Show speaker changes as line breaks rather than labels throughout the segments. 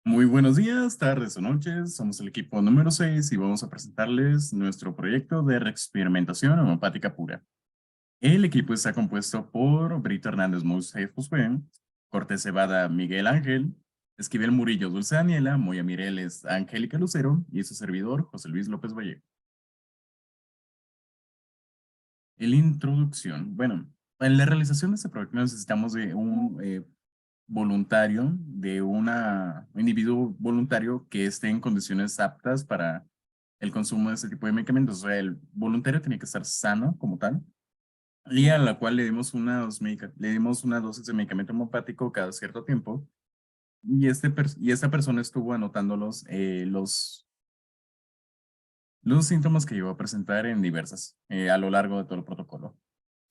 Muy buenos días, tardes o noches. Somos el equipo número 6 y vamos a presentarles nuestro proyecto de reexperimentación homeopática pura. El equipo está compuesto por Brito Hernández Moisés Josué, Cortés Cebada Miguel Ángel, Esquivel Murillo Dulce Daniela, Moya Mireles Angélica Lucero y su servidor José Luis López Vallejo. La introducción. Bueno, en la realización de este proyecto necesitamos de un voluntario, un individuo voluntario que esté en condiciones aptas para el consumo de este tipo de medicamentos. O sea, el voluntario tiene que estar sano como tal y a la cual le dimos una dosis de medicamento homopático cada cierto tiempo y esta persona estuvo anotando los síntomas que iba a presentar en a lo largo de todo el protocolo.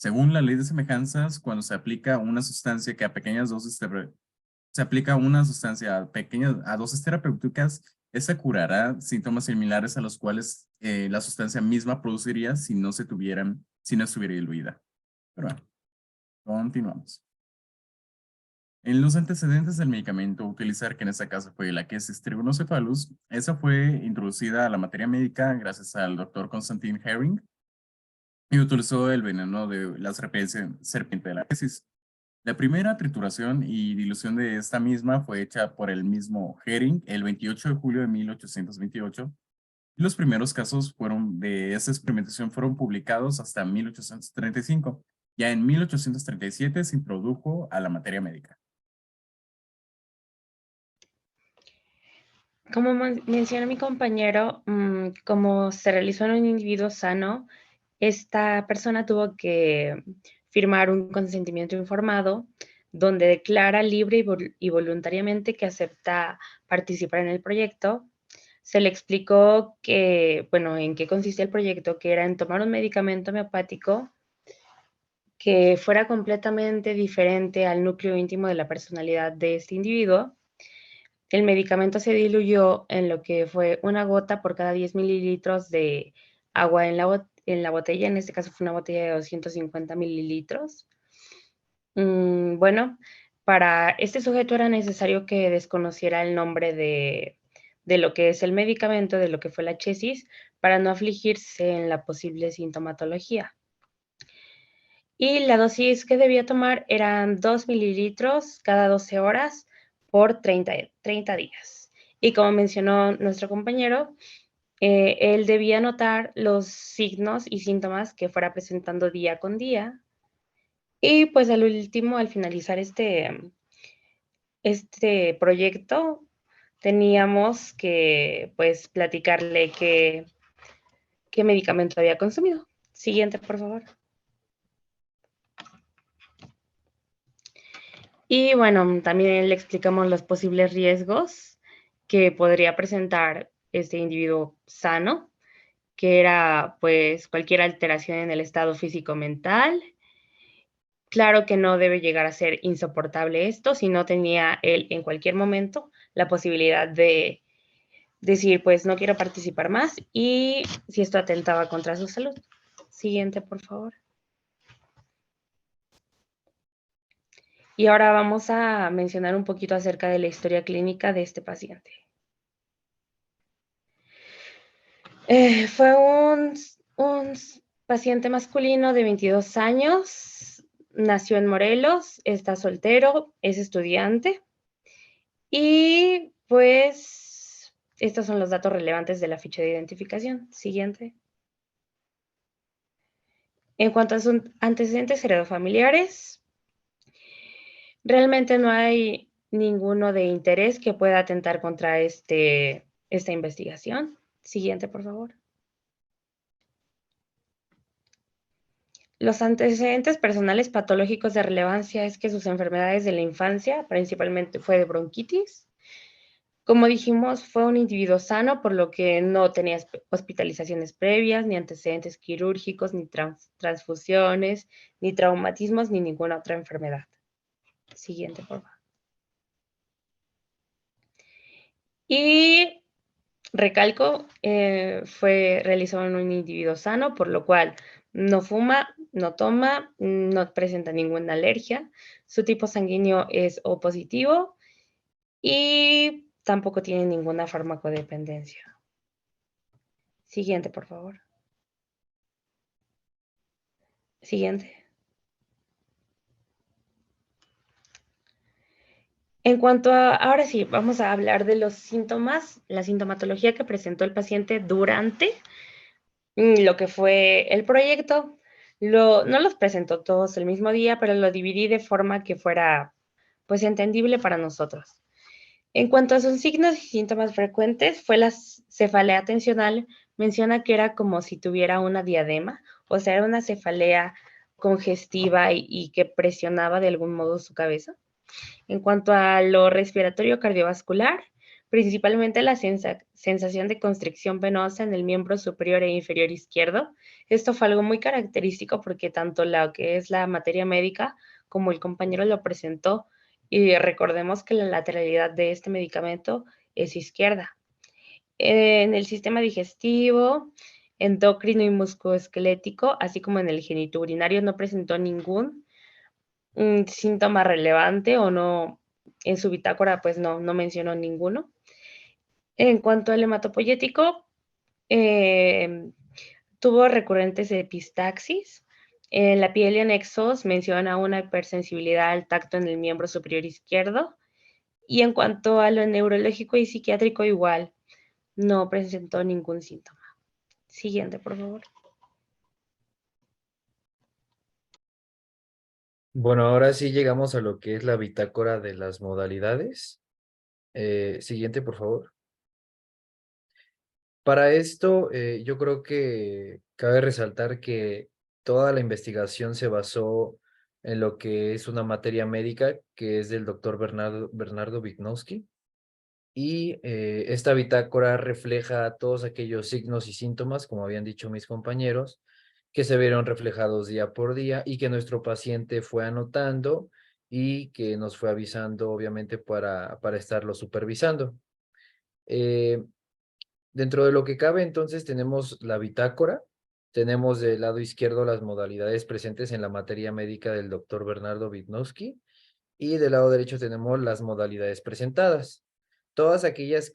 Según la ley de semejanzas, cuando se aplica una sustancia que a pequeñas dosis se aplica una sustancia a dosis terapéuticas, esta curará síntomas similares a los cuales la sustancia misma produciría si no estuviera diluida. Pero bueno, continuamos. En los antecedentes del medicamento a utilizar, que en este caso fue la Quesis trigonocephalus, esa fue introducida a la materia médica gracias al doctor Constantin Herring y utilizó el veneno de la serpiente de la Quesis. La primera trituración y dilución de esta misma fue hecha por el mismo Herring el 28 de julio de 1828 y los primeros casos de esta experimentación fueron publicados hasta 1835. Ya en 1837 se introdujo a la materia médica.
Como menciona mi compañero, como se realizó en un individuo sano, esta persona tuvo que firmar un consentimiento informado donde declara libre y voluntariamente que acepta participar en el proyecto. Se le explicó en qué consiste el proyecto, que era en tomar un medicamento homeopático que fuera completamente diferente al núcleo íntimo de la personalidad de este individuo. El medicamento se diluyó en lo que fue una gota por cada 10 mililitros de agua en la botella. En este caso fue una botella de 250 mililitros. Bueno, para este sujeto era necesario que desconociera el nombre de lo que es el medicamento, de lo que fue la chesis, para no afligirse en la posible sintomatología. Y la dosis que debía tomar eran 2 mililitros cada 12 horas por 30 días. Y como mencionó nuestro compañero, él debía anotar los signos y síntomas que fuera presentando día con día. Y pues al último, al finalizar este proyecto, teníamos que pues platicarle qué medicamento había consumido. Siguiente, por favor. Y bueno, también le explicamos los posibles riesgos que podría presentar este individuo sano, que era pues cualquier alteración en el estado físico-mental. Claro que no debe llegar a ser insoportable esto si no tenía él en cualquier momento la posibilidad de decir, pues no quiero participar más y si esto atentaba contra su salud. Siguiente, por favor. Y ahora vamos a mencionar un poquito acerca de la historia clínica de este paciente. Fue un paciente masculino de 22 años, nació en Morelos, está soltero, es estudiante y pues estos son los datos relevantes de la ficha de identificación. Siguiente. En cuanto a sus antecedentes heredofamiliares, realmente no hay ninguno de interés que pueda atentar contra esta investigación. Siguiente, por favor. Los antecedentes personales patológicos de relevancia es que sus enfermedades de la infancia principalmente fue de bronquitis. Como dijimos, fue un individuo sano, por lo que no tenía hospitalizaciones previas, ni antecedentes quirúrgicos, ni transfusiones, ni traumatismos, ni ninguna otra enfermedad. Siguiente, por favor. Y recalco, fue realizado en un individuo sano, por lo cual no fuma, no toma, no presenta ninguna alergia. Su tipo sanguíneo es O positivo y tampoco tiene ninguna farmacodependencia. Siguiente, por favor. Siguiente. En cuanto a, ahora sí, vamos a hablar de los síntomas, la sintomatología que presentó el paciente durante lo que fue el proyecto. No los presentó todos el mismo día, pero lo dividí de forma que fuera pues entendible para nosotros. En cuanto a sus signos y síntomas frecuentes, fue la cefalea tensional. Menciona que era como si tuviera una diadema, o sea, era una cefalea congestiva y que presionaba de algún modo su cabeza. En cuanto a lo respiratorio cardiovascular, principalmente la sensación de constricción venosa en el miembro superior e inferior izquierdo. Esto fue algo muy característico porque tanto lo que es la materia médica como el compañero lo presentó, y recordemos que la lateralidad de este medicamento es izquierda. En el sistema digestivo, endocrino y musculoesquelético, así como en el genitourinario, no presentó ningún síntoma relevante o no, en su bitácora pues no mencionó ninguno. En cuanto al hematopoyético, eh, tuvo recurrentes epistaxis. En la piel y anexos menciona una hipersensibilidad al tacto en el miembro superior izquierdo. Y en cuanto a lo neurológico y psiquiátrico, igual, no presentó ningún síntoma. Siguiente, por favor.
Bueno, ahora sí llegamos a lo que es la bitácora de las modalidades. Siguiente, por favor. Para esto, yo creo que cabe resaltar que toda la investigación se basó en lo que es una materia médica, que es del doctor Bernardo Wignowski. Y esta bitácora refleja todos aquellos signos y síntomas, como habían dicho mis compañeros, que se vieron reflejados día por día y que nuestro paciente fue anotando y que nos fue avisando, obviamente, para estarlo supervisando. Eh, Dentro de lo que cabe, entonces, tenemos la bitácora, tenemos del lado izquierdo las modalidades presentes en la materia médica del doctor Bernardo Wignowski y del lado derecho tenemos las modalidades presentadas. Todas aquellas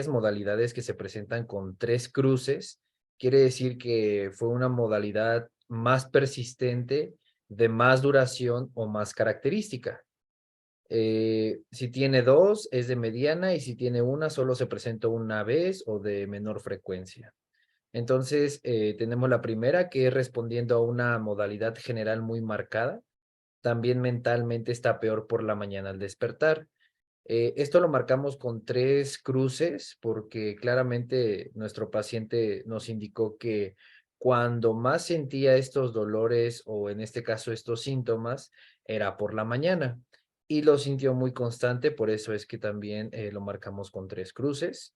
modalidades que se presentan con 3 cruces, quiere decir que fue una modalidad más persistente, de más duración o más característica. Si tiene 2, es de mediana, y si tiene una, solo se presenta una vez o de menor frecuencia. Entonces, tenemos la primera, que es respondiendo a una modalidad general muy marcada. También mentalmente está peor por la mañana al despertar. Esto lo marcamos con 3 cruces porque claramente nuestro paciente nos indicó que cuando más sentía estos dolores, o en este caso estos síntomas, era por la mañana, y lo sintió muy constante. Por eso es que también lo marcamos con 3 cruces.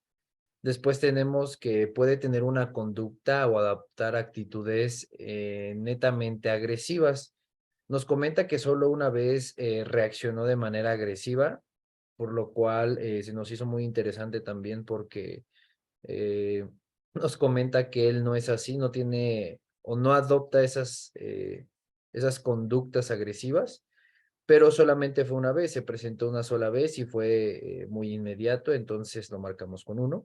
Después tenemos que puede tener una conducta o adaptar actitudes netamente agresivas. Nos comenta que solo una vez reaccionó de manera agresiva, por lo cual se nos hizo muy interesante también porque eh, nos comenta que él no es así, no tiene o no adopta esas conductas agresivas, pero solamente fue una vez, se presentó una sola vez y fue muy inmediato, entonces lo marcamos con 1.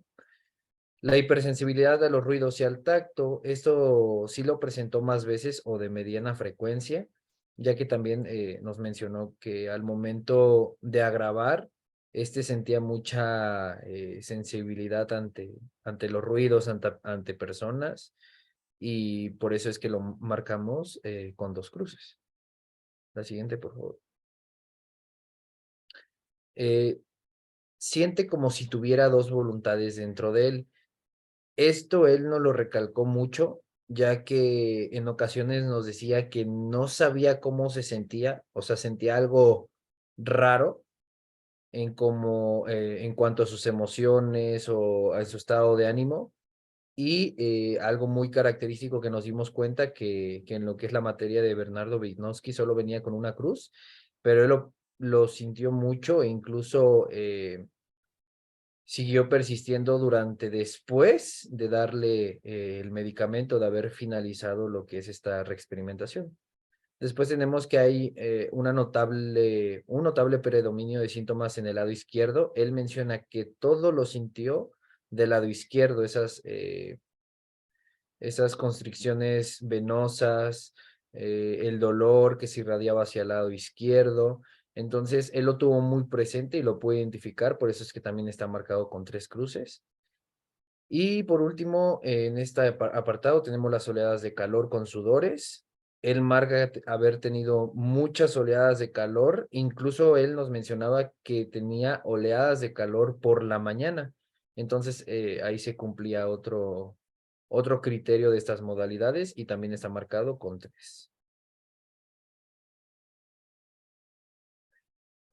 La hipersensibilidad a los ruidos y al tacto, esto sí lo presentó más veces o de mediana frecuencia, ya que también nos mencionó que al momento de agravar, sentía mucha sensibilidad ante los ruidos, ante personas, y por eso es que lo marcamos con 2 cruces. La siguiente, por favor. Eh, Siente como si tuviera 2 voluntades dentro de él. Esto él nos lo recalcó mucho, ya que en ocasiones nos decía que no sabía cómo se sentía, o sea, sentía algo raro en cuanto a sus emociones o a su estado de ánimo, y algo muy característico que nos dimos cuenta que en lo que es la materia de Bernardo Wignowski solo venía con una cruz, pero él lo sintió mucho, e incluso siguió persistiendo durante después de darle el medicamento, de haber finalizado lo que es esta reexperimentación. Después tenemos que hay un notable predominio de síntomas en el lado izquierdo. Él menciona que todo lo sintió del lado izquierdo, esas constricciones venosas, el dolor que se irradiaba hacia el lado izquierdo. Entonces, él lo tuvo muy presente y lo puede identificar, por eso es que también está marcado con 3 cruces. Y por último, en este apartado tenemos las oleadas de calor con sudores. Él marca haber tenido muchas oleadas de calor, incluso él nos mencionaba que tenía oleadas de calor por la mañana. Entonces, ahí se cumplía otro criterio de estas modalidades y también está marcado con 3.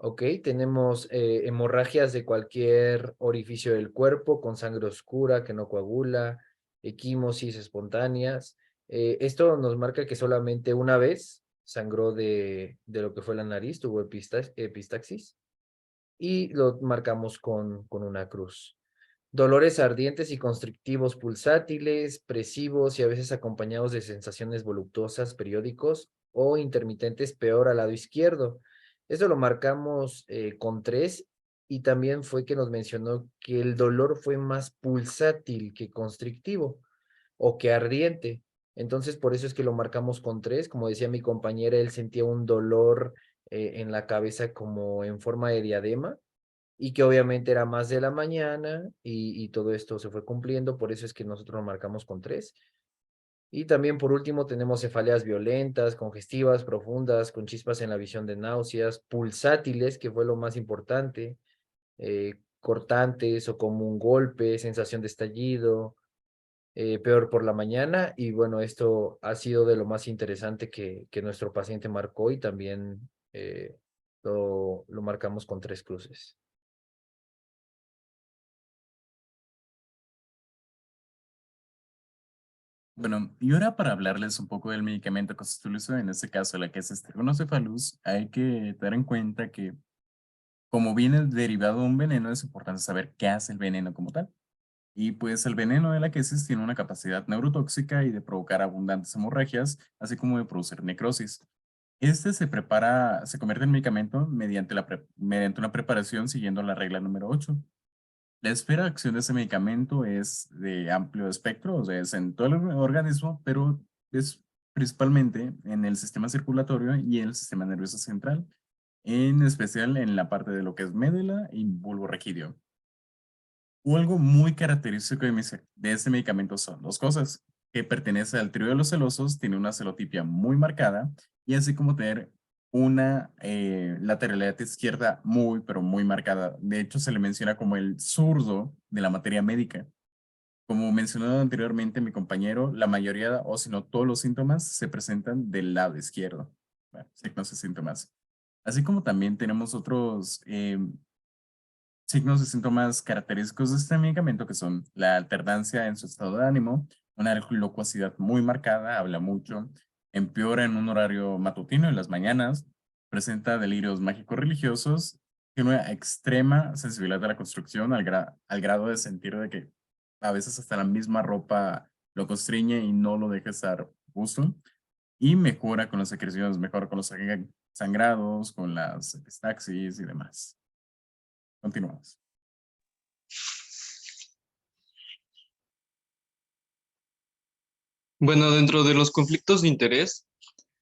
Ok, tenemos hemorragias de cualquier orificio del cuerpo con sangre oscura que no coagula, equimosis espontáneas. Esto nos marca que solamente una vez sangró de lo que fue la nariz, tuvo epistaxis, y lo marcamos con una cruz. Dolores ardientes y constrictivos pulsátiles, presivos y a veces acompañados de sensaciones voluptuosas, periódicos o intermitentes, peor al lado izquierdo. Eso lo marcamos con 3 y también fue que nos mencionó que el dolor fue más pulsátil que constrictivo o que ardiente. Entonces, por eso es que lo marcamos con 3. Como decía mi compañera, él sentía un dolor en la cabeza como en forma de diadema y que obviamente era más de la mañana y todo esto se fue cumpliendo, por eso es que nosotros lo marcamos con 3. Y también por último tenemos cefaleas violentas, congestivas, profundas, con chispas en la visión de náuseas, pulsátiles, que fue lo más importante, cortantes o como un golpe, sensación de estallido, peor por la mañana. Y bueno, esto ha sido de lo más interesante que nuestro paciente marcó y también lo marcamos con 3 cruces.
Bueno, y ahora para hablarles un poco del medicamento que se utilizó, en este caso la que es Estegonocefalus, hay que tener en cuenta que como viene derivado de un veneno, es importante saber qué hace el veneno como tal. Y pues el veneno de la quesis tiene una capacidad neurotóxica y de provocar abundantes hemorragias, así como de producir necrosis. Este se convierte en medicamento mediante una preparación siguiendo la regla número 8. La esfera de acción de ese medicamento es de amplio espectro, o sea, es en todo el organismo, pero es principalmente en el sistema circulatorio y en el sistema nervioso central, en especial en la parte de lo que es médula y bulbo raquídeo. O algo muy característico de este medicamento son dos cosas, que pertenece al trío de los celosos, tiene una celotipia muy marcada y así como tener una lateralidad izquierda muy, pero muy marcada. De hecho, se le menciona como el zurdo de la materia médica. Como mencionado anteriormente mi compañero, la mayoría, o si no todos los síntomas, se presentan del lado izquierdo. Bueno, signos y síntomas. Así como también tenemos otros signos y síntomas característicos de este medicamento que son la alternancia en su estado de ánimo, una locuacidad muy marcada, habla mucho, empeora en un horario matutino en las mañanas, presenta delirios mágicos religiosos, tiene una extrema sensibilidad a la construcción al grado de sentir de que a veces hasta la misma ropa lo constriñe y no lo deja estar a gusto, y mejora con las secreciones, mejora con los sangrados, con las epistaxis y demás. Continuamos.
Bueno, dentro de los conflictos de interés,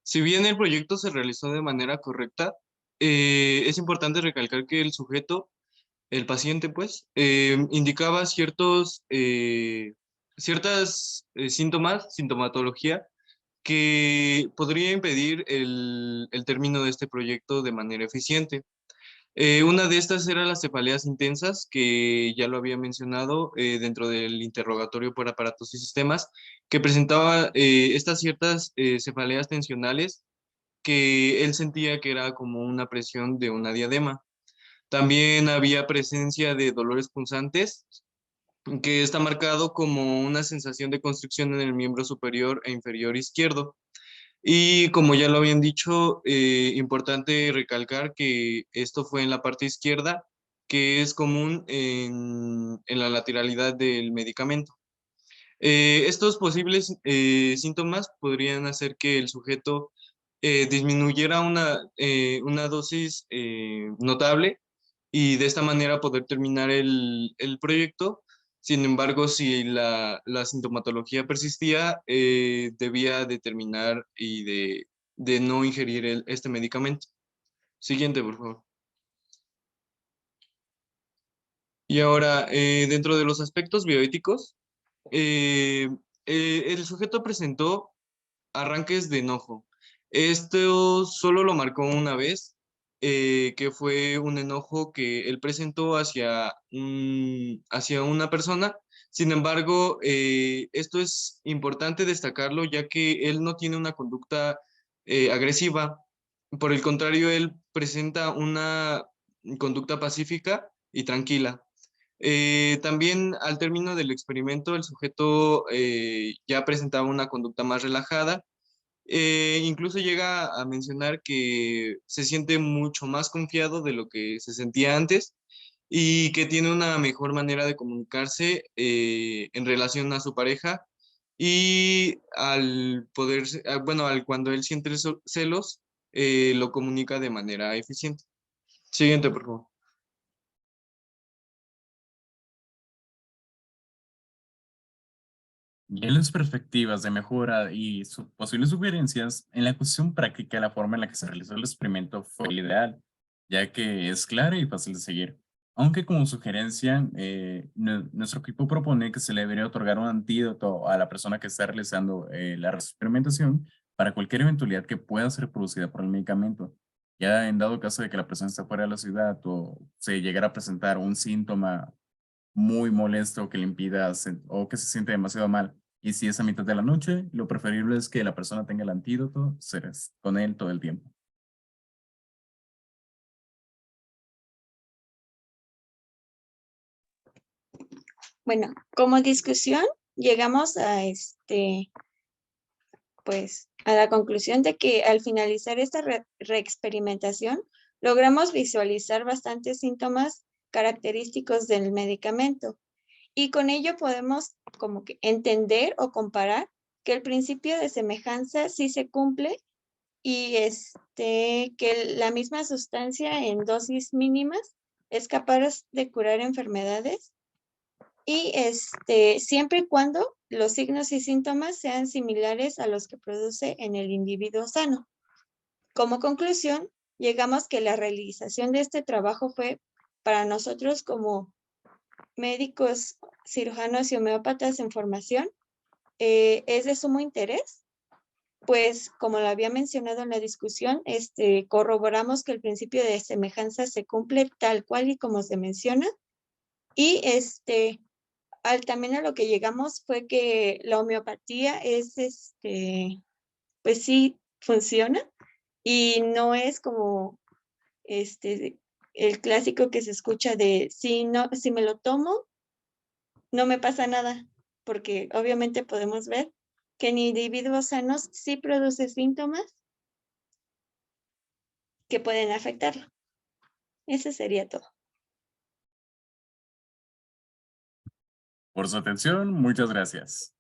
si bien el proyecto se realizó de manera correcta, es importante recalcar que el sujeto, el paciente, pues, indicaba ciertas síntomas, sintomatología, que podría impedir el término de este proyecto de manera eficiente. Una de estas era las cefaleas intensas, que ya lo había mencionado dentro del interrogatorio por aparatos y sistemas, que presentaba estas ciertas cefaleas tensionales que él sentía que era como una presión de una diadema. También había presencia de dolores punzantes, que está marcado como una sensación de constricción en el miembro superior e inferior izquierdo. Y como ya lo habían dicho, importante recalcar que esto fue en la parte izquierda, que es común en la lateralidad del medicamento. Estos posibles síntomas podrían hacer que el sujeto disminuyera una dosis notable y de esta manera poder terminar el proyecto. Sin embargo, si la sintomatología persistía, debía determinar y de no ingerir este medicamento. Siguiente, por favor. Y ahora, dentro de los aspectos bioéticos, el sujeto presentó arranques de enojo. Esto solo lo marcó una vez, que fue un enojo que él presentó hacia una persona. Sin embargo, esto es importante destacarlo ya que él no tiene una conducta agresiva. Por el contrario, él presenta una conducta pacífica y tranquila. También al término del experimento, el sujeto ya presentaba una conducta más relajada. Incluso llega a mencionar que se siente mucho más confiado de lo que se sentía antes y que tiene una mejor manera de comunicarse en relación a su pareja y al poder, bueno, cuando él siente celos, lo comunica de manera eficiente. Siguiente, por favor.
Y en las perspectivas de mejora y posibles sugerencias, en la cuestión práctica, la forma en la que se realizó el experimento fue el ideal, ya que es clara y fácil de seguir. Aunque como sugerencia, nuestro equipo propone que se le debería otorgar un antídoto a la persona que está realizando la experimentación para cualquier eventualidad que pueda ser producida por el medicamento. Ya en dado caso de que la persona esté fuera de la ciudad o se llegara a presentar un síntoma muy molesto que le impida o que se siente demasiado mal. Y si es a mitad de la noche, lo preferible es que la persona tenga el antídoto con él todo el tiempo.
Bueno, como discusión llegamos a pues a la conclusión de que al finalizar esta reexperimentación logramos visualizar bastantes síntomas característicos del medicamento y con ello podemos como que entender o comparar que el principio de semejanza sí se cumple y que la misma sustancia en dosis mínimas es capaz de curar enfermedades y siempre y cuando los signos y síntomas sean similares a los que produce en el individuo sano. Como conclusión, llegamos que la realización de este trabajo fue para nosotros como médicos, cirujanos y homeópatas en formación, es de sumo interés, pues como lo había mencionado en la discusión, corroboramos que el principio de semejanza se cumple tal cual y como se menciona, y también a lo que llegamos fue que la homeopatía es, pues sí, funciona y no es como el clásico que se escucha de si me lo tomo, no me pasa nada, porque obviamente podemos ver que en individuos sanos sí produce síntomas que pueden afectarlo. Eso sería todo.
Por su atención, muchas gracias.